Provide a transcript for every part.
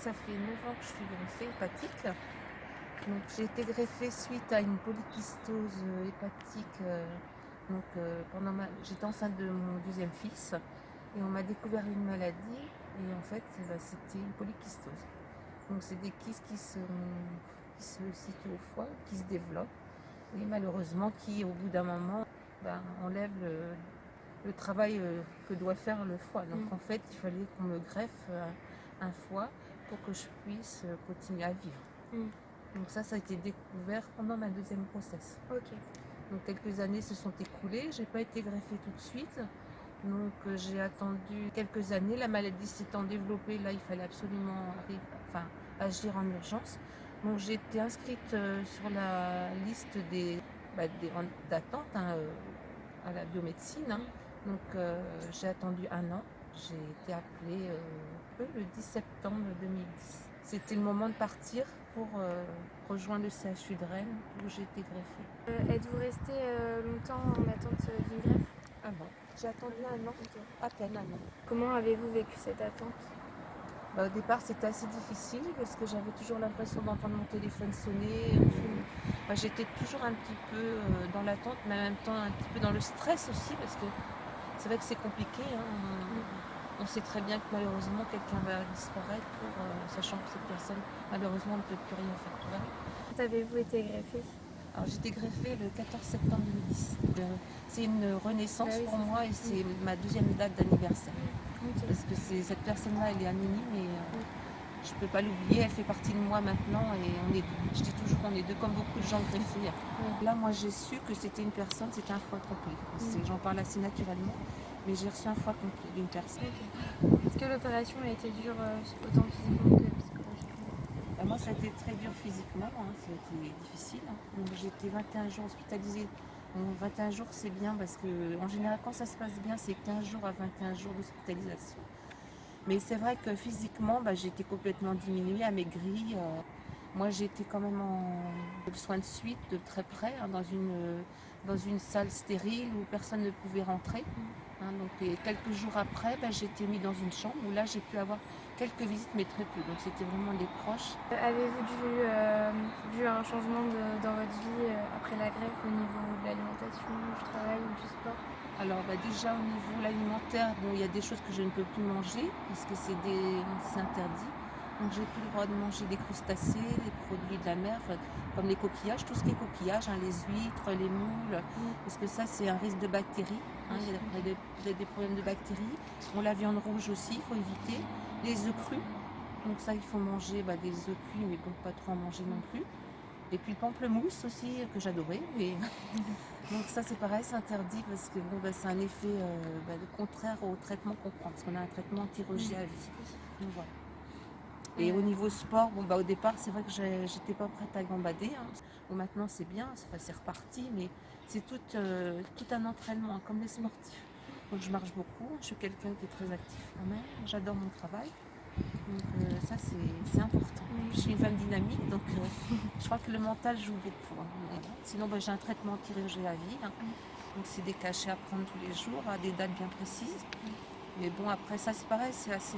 ça fait 9 ans que je suis greffée hépatique. Donc j'ai été greffée suite à une polykystose hépatique. J'étais enceinte de mon deuxième fils et on m'a découvert une maladie et en fait c'était une polykystose. Donc c'est des kystes qui se situent au foie, qui se développent et malheureusement qui au bout d'un moment enlèvent le travail que doit faire le foie. Donc en fait il fallait qu'on me greffe un foie pour que je puisse continuer à vivre. Donc ça a été découvert pendant ma deuxième grossesse. Ok. Donc quelques années se sont écoulées, j'ai pas été greffée tout de suite. Donc j'ai attendu quelques années, la maladie s'étant développée, là il fallait absolument agir en urgence. Donc j'ai été inscrite sur la liste d'attente à la biomédecine. Donc j'ai attendu un an, j'ai été appelée le 10 septembre 2010. C'était le moment de partir pour rejoindre le CHU de Rennes où j'ai été greffée. Êtes-vous resté longtemps en attente d'une greffe? Ah bon, j'ai attendu un an, à peine un an. Comment avez-vous vécu cette attente? Au départ c'était assez difficile parce que j'avais toujours l'impression d'entendre mon téléphone sonner. J'étais toujours un petit peu dans l'attente, mais en même temps un petit peu dans le stress aussi parce que c'est vrai que c'est compliqué. On sait très bien que malheureusement quelqu'un va disparaître, sachant que cette personne malheureusement ne peut plus rien faire. Quand avez-vous été greffée? Alors j'ai été greffée le 14 septembre 2010. C'est une renaissance pour moi et c'est ma deuxième date d'anniversaire. Parce que cette personne-là, elle est anonyme et je ne peux pas l'oublier, elle fait partie de moi maintenant et je dis toujours qu'on est deux comme beaucoup de gens greffés. Là, moi j'ai su que c'était une personne, c'était un foie complet. J'en parle assez naturellement, mais j'ai reçu un foie complet d'une personne. Est-ce que l'opération a été dure autant physiquement que psychologiquement? Moi, ça a été très dur physiquement, ça a été difficile. Donc, j'ai été 21 jours hospitalisée. Donc, 21 jours, c'est bien parce que, en général, quand ça se passe bien, c'est 15 jours à 21 jours d'hospitalisation. Mais c'est vrai que physiquement, j'ai été complètement diminuée, amaigrie. Moi, j'ai été quand même en soins de suite de très près, dans une salle stérile où personne ne pouvait rentrer. Et quelques jours après, j'ai été mise dans une chambre où là, j'ai pu avoir quelques visites, mais très peu. Donc, c'était vraiment des proches. Avez-vous vu un changement dans votre vie après la greffe au niveau de l'alimentation, du travail ou du sport? Alors déjà au niveau alimentaire, il y a des choses que je ne peux plus manger parce que c'est interdit. Donc j'ai plus le droit de manger des crustacés, des produits de la mer, comme les coquillages, tout ce qui est coquillages, les huîtres, les moules, parce que ça c'est un risque de bactéries. Il y a des problèmes de bactéries. La viande rouge aussi, il faut éviter. Les œufs crus, donc ça il faut manger des œufs cuits, mais bon, pas trop en manger non plus. Et puis le pamplemousse aussi, que j'adorais. Donc ça c'est pareil, c'est interdit parce que c'est un effet contraire au traitement qu'on prend, parce qu'on a un traitement anti-rejet à vie. Donc, voilà. Et au niveau sport, au départ c'est vrai que j'étais pas prête à gambader. Maintenant c'est bien, c'est reparti, mais c'est tout un entraînement, comme les sportifs. Donc je marche beaucoup, je suis quelqu'un qui est très actif quand même, j'adore mon travail. Donc ça c'est important. Je suis une femme dynamique, donc je crois que le mental joue beaucoup. Sinon j'ai un traitement anti-rejet à vie. Donc c'est des cachets à prendre tous les jours, à des dates bien précises. Mais bon, après ça c'est pareil, c'est assez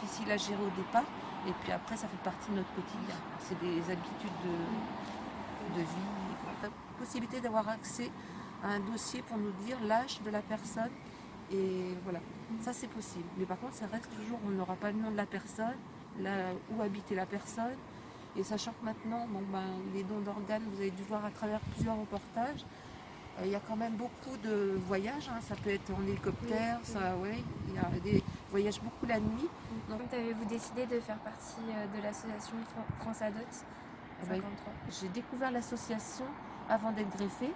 difficile à gérer au départ. Et puis après ça fait partie de notre quotidien. C'est des habitudes de vie. La possibilité d'avoir accès à un dossier pour nous dire l'âge de la personne. Et voilà, ça c'est possible. Mais par contre ça reste toujours, on n'aura pas le nom de la personne, où habitait la personne. Et sachant que maintenant, les dons d'organes, vous avez dû voir à travers plusieurs reportages, il y a quand même beaucoup de voyages, ça peut être en hélicoptère, il y a des voyages beaucoup la nuit. Donc avez-vous décidé de faire partie de l'association France Adot 53? J'ai découvert l'association avant d'être greffée.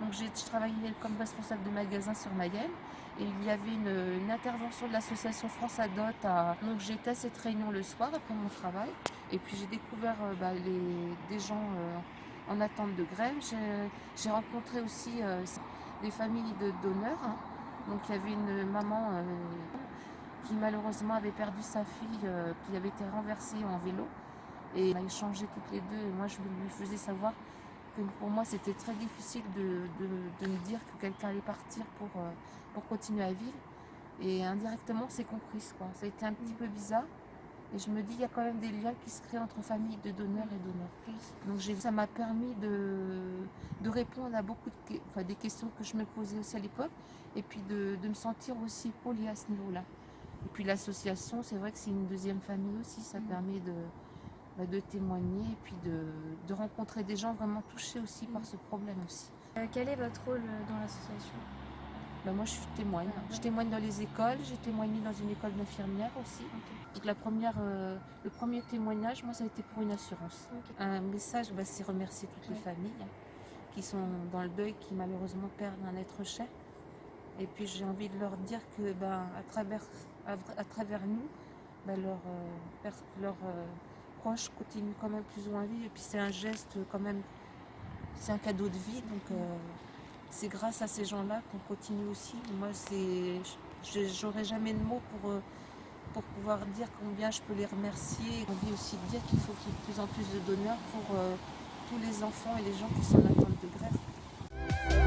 Donc je travaillais comme responsable de magasin sur Mayenne et il y avait une intervention de l'association France Adot. Donc j'étais à cette réunion le soir après mon travail et puis j'ai découvert des gens en attente de greffe. J'ai rencontré aussi des familles de donneurs. Donc il y avait une maman qui malheureusement avait perdu sa fille qui avait été renversée en vélo. Et on a échangé toutes les deux et moi je lui faisais savoir que pour moi c'était très difficile de me dire que quelqu'un allait partir pour continuer à vivre. Et indirectement c'est compris quoi. Ça a été un petit peu bizarre. Et je me dis, il y a quand même des liens qui se créent entre familles de donneurs et donneurs. Donc ça m'a permis de répondre à beaucoup des questions que je me posais aussi à l'époque, et puis de me sentir aussi polie à ce niveau-là. Et puis l'association, c'est vrai que c'est une deuxième famille aussi, ça permet de témoigner et puis de rencontrer des gens vraiment touchés aussi par ce problème aussi. Quel est votre rôle dans l'association? Moi je témoigne. Je témoigne dans les écoles, j'ai témoigné dans une école d'infirmières aussi. Donc le premier témoignage, moi ça a été pour une assurance. Un message, c'est remercier toutes les familles qui sont dans le deuil, qui malheureusement perdent un être cher. Et puis j'ai envie de leur dire que à travers nous, leurs proches continuent quand même plus ou moins à vivre. Et puis c'est un geste quand même, c'est un cadeau de vie. Donc c'est grâce à ces gens-là qu'on continue aussi. Moi, j'aurais jamais de mots pour pouvoir dire combien je peux les remercier. J'ai envie aussi de dire qu'il faut qu'il y ait de plus en plus de donneurs pour tous les enfants et les gens qui sont en attente de greffe.